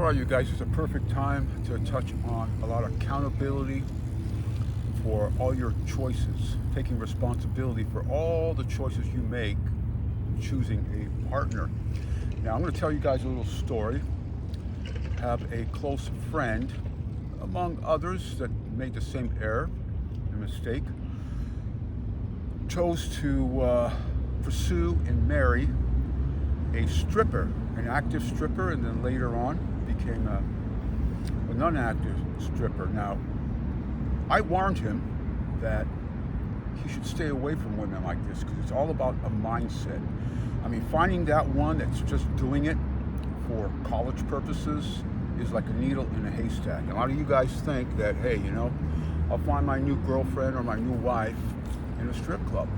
All right, you guys, it's a perfect time to touch on a lot of accountability for all your choices, taking responsibility for all the choices you make choosing a partner. Now, I'm going to tell you guys a little story. I have a close friend, among others, that made the same error and mistake, chose to pursue and marry a stripper, an active stripper, and then later on became a non-active stripper. Now, I warned him that he should stay away from women like this because it's all about a mindset. I mean, finding that one that's just doing it for college purposes is like a needle in a haystack. And a lot of you guys think that, hey, I'll find my new girlfriend or my new wife in a strip club.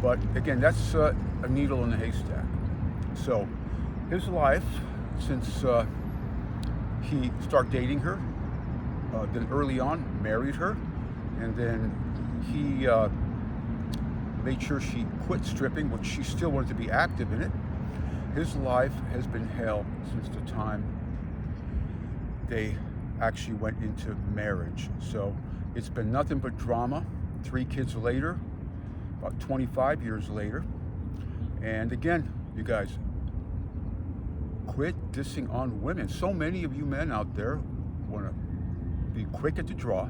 But again, that's a needle in a haystack. So his life, since he started dating her, then early on married her, and then he made sure she quit stripping, which she still wanted to be active in it. His life has been hell since the time they actually went into marriage. So it's been nothing but drama. 3 kids later, about 25 years later. And again, you guys, quit dissing on women. So many of you men out there want to be quick at the draw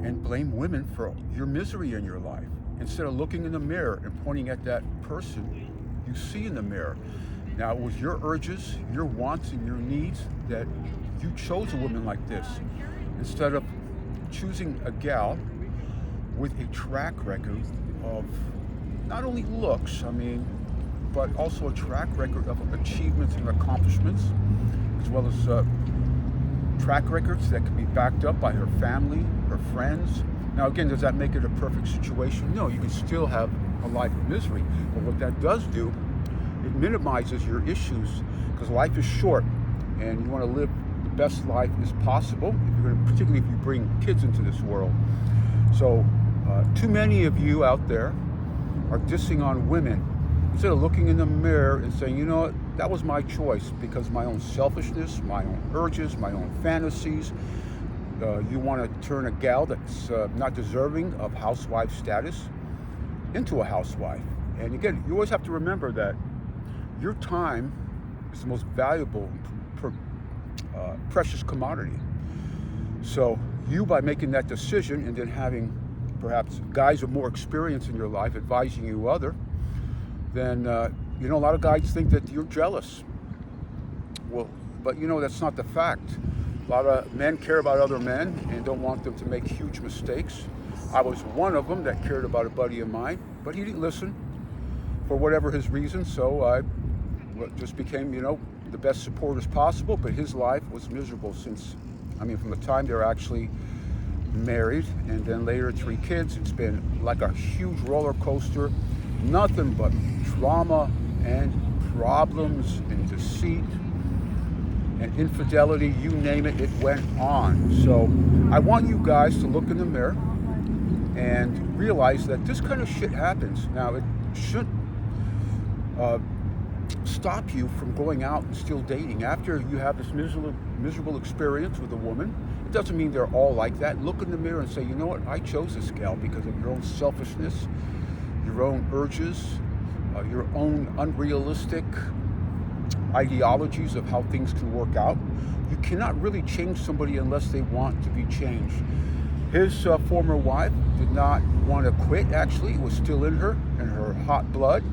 and blame women for your misery in your life instead of looking in the mirror and pointing at that person you see in the mirror. Now, it was your urges, your wants, and your needs that you chose a woman like this instead of choosing a gal with a track record of not only looks, but also a track record of achievements and accomplishments, as well as track records that can be backed up by her family, her friends. Now, again, does that make it a perfect situation? No, you can still have a life of misery. But what that does do, it minimizes your issues, because life is short and you want to live the best life as possible, particularly if you bring kids into this world. So too many of you out there are dissing on women instead of looking in the mirror and saying, you know what, that was my choice because of my own selfishness, my own urges, my own fantasies. You want to turn a gal that's not deserving of housewife status into a housewife. And again, you always have to remember that your time is the most valuable, precious commodity. So you, by making that decision and then having perhaps guys with more experience in your life advising you then a lot of guys think that you're jealous. Well, but that's not the fact. A lot of men care about other men and don't want them to make huge mistakes. I was one of them that cared about a buddy of mine, but he didn't listen for whatever his reason, so I just became, the best support as possible, but his life was miserable from the time they were actually married, and then later 3 kids. It's been like a huge roller coaster, nothing but drama and problems and deceit and infidelity, you name it, it went on. So I want you guys to look in the mirror and realize that this kind of shit happens. Now, it shouldn't stop you from going out and still dating. After you have this miserable experience with a woman, it doesn't mean they're all like that. Look in the mirror and say, you know what, I chose this gal because of your own selfishness, your own urges, your own unrealistic ideologies of how things can work out. You cannot really change somebody unless they want to be changed. His former wife did not want to quit, actually. It was still in her hot blood.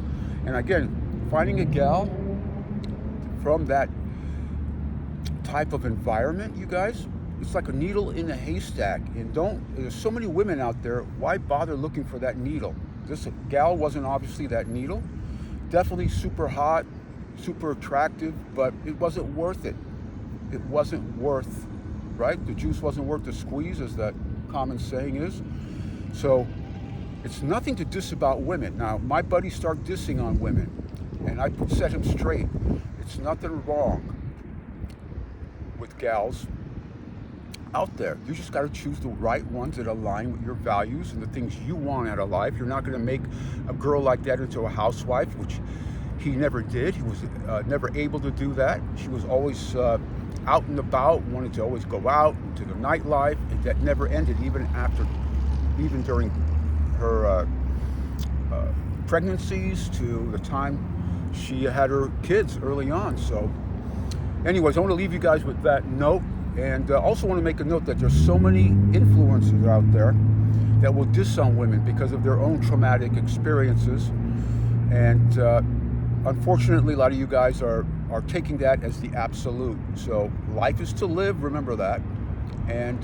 And again, finding a gal from that type of environment, you guys, it's like a needle in a haystack. And there's so many women out there, why bother looking for that needle? This gal wasn't obviously that needle. Definitely super hot, super attractive, but it wasn't worth it. It wasn't worth, right? The juice wasn't worth the squeeze, as that common saying is. So it's nothing to diss about women. Now, my buddy started dissing on women, and I set him straight. It's nothing wrong with gals out there. You just got to choose the right ones that align with your values and the things you want out of life. You're not going to make a girl like that into a housewife, which He never did. He was never able to do that. She was always out and about, wanted to always go out into the nightlife, and that never ended, even during her pregnancies to the time she had her kids early on. So anyways, I want to leave you guys with that note, and also want to make a note that there's so many influencers out there that will diss on women because of their own traumatic experiences, and unfortunately a lot of you guys are taking that as the absolute. So life is to live, remember that, and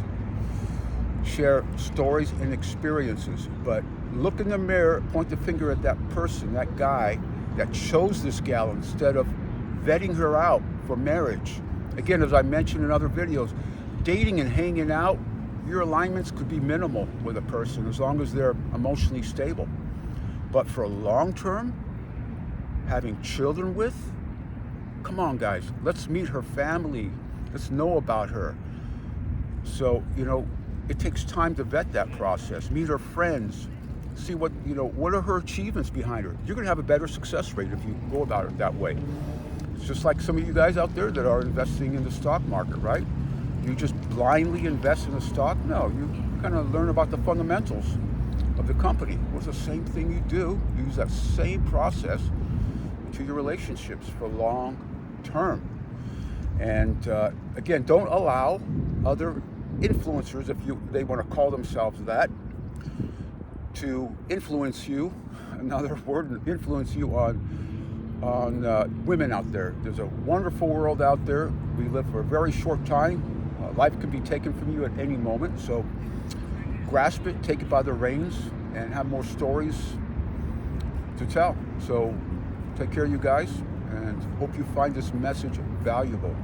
share stories and experiences, but look in the mirror, point the finger at that person, that guy that chose this gal instead of vetting her out for marriage. Again, as I mentioned in other videos, dating and hanging out, your alignments could be minimal with a person as long as they're emotionally stable. But for long term, having children with, come on guys, let's meet her family, let's know about her. So, it takes time to vet that process, meet her friends, see what are her achievements behind her. You're gonna have a better success rate if you go about it that way. It's just like some of you guys out there that are investing in the stock market, right? You just blindly invest in a stock? No, you kind of learn about the fundamentals of the company. Well, it's the same thing you do. You use that same process to your relationships for long term. And again, don't allow other influencers, if they want to call themselves that, to influence you. Another word, influence you on women out there. There's a wonderful world out there. We live for a very short time. Life can be taken from you at any moment. So grasp it, take it by the reins, and have more stories to tell. So take care, you guys, and hope you find this message valuable.